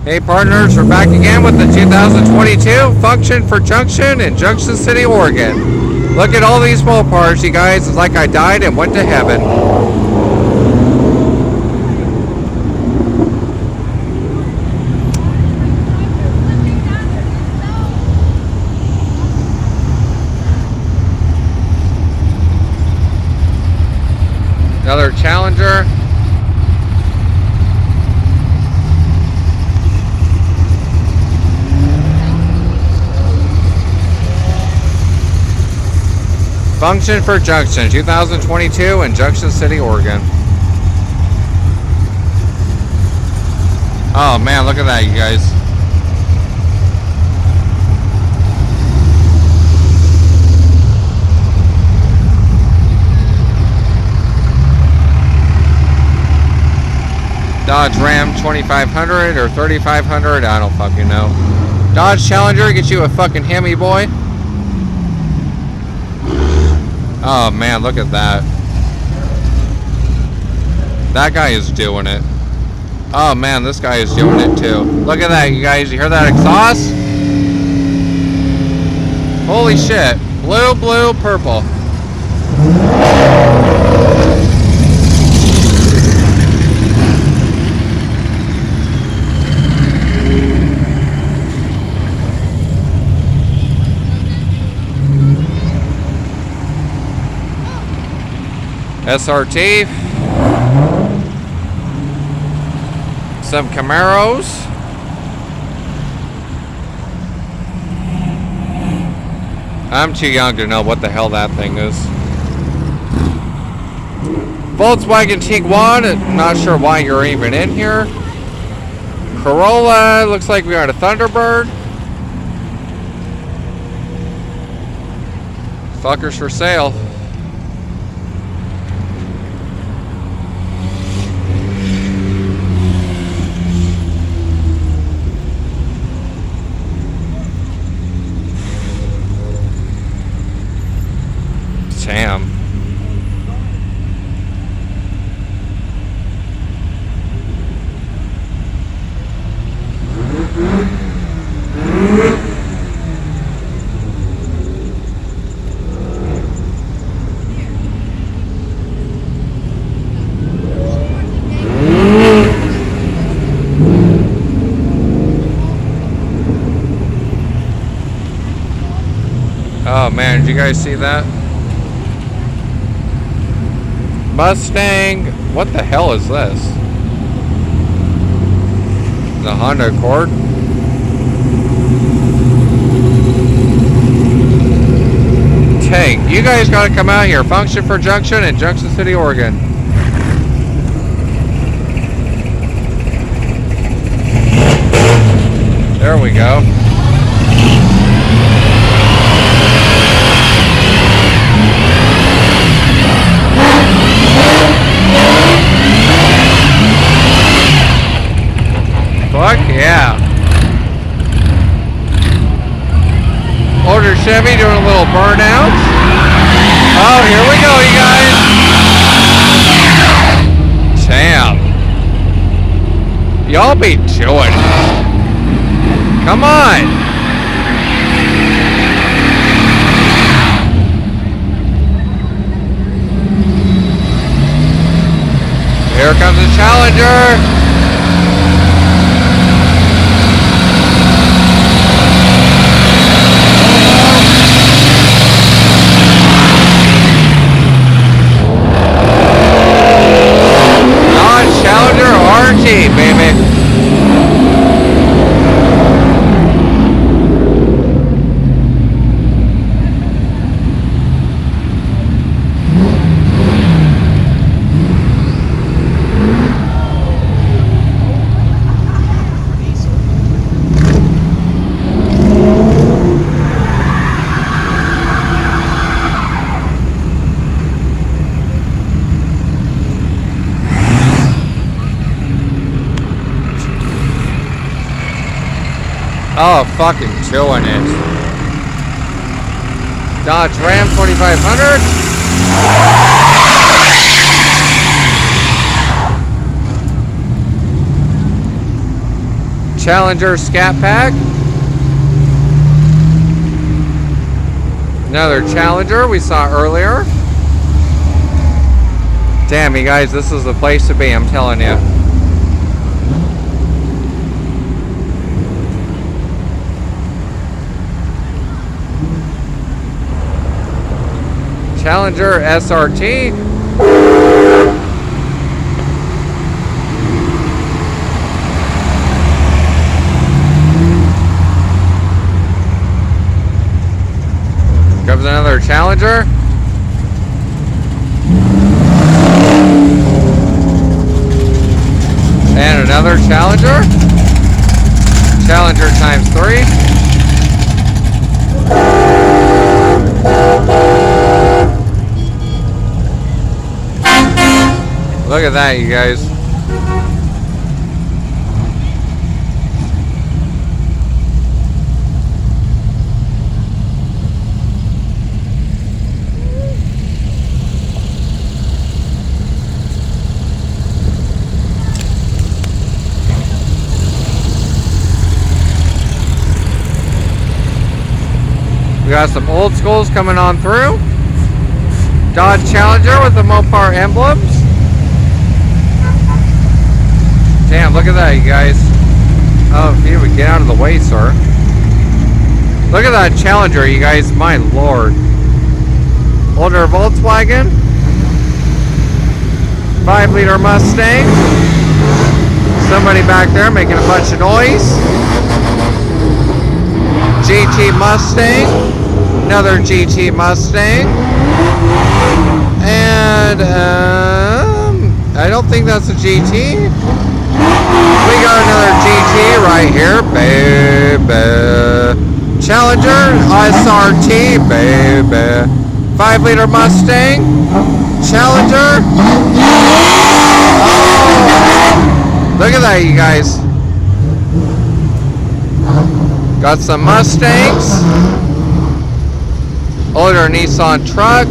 Hey partners, we're back again with the 2022 Function for Junction in Junction City, Oregon. Look at all these Mopars, you guys. It's like I died and went to heaven. Another Challenger. Function for Junction, 2022 in Junction City, Oregon. Oh man, look at that, you guys. Dodge Ram 2500 or 3500, I don't fucking know. Dodge Challenger, get you a fucking Hemi, boy. Oh man, look at that. That guy is doing it. Oh man, this guy is doing it too. Look at that, you guys. You hear that exhaust? Holy shit. Blue, blue, purple. SRT, some Camaros, I'm too young to know what the hell that thing is. Volkswagen Tiguan, I'm not sure why you're even in here. Corolla, looks like we got a Thunderbird. Fuckers for sale. Damn. Oh man, did you guys see that? Mustang, what the hell is this? The Honda Accord? Tank, you guys gotta come out here. Function for Junction in Junction City, Oregon. There we go. Fuck yeah. Older Chevy doing a little burnout. Oh, here we go, you guys. Damn. Y'all be doing it. Come on. Here comes the Challenger. Baby. Oh, fucking doing it. Dodge Ram 2500. Challenger Scat Pack. Another Challenger we saw earlier. Damn, you guys, this is the place to be, I'm telling you. Challenger SRT. Comes another Challenger. And another Challenger. Challenger times 3. Look at that, you guys. We got some old schools coming on through. Dodge Challenger with the Mopar emblems. Damn, look at that, you guys. Oh, if you would get out of the way, sir. Look at that Challenger, you guys. My lord. Older Volkswagen. 5-liter Mustang. Somebody back there making a bunch of noise. GT Mustang. Another GT Mustang. And, I don't think that's a GT. We got another GT right here, baby. Challenger SRT, baby. 5-liter Mustang. Challenger. Oh, look at that, you guys. Got some Mustangs. Older Nissan truck.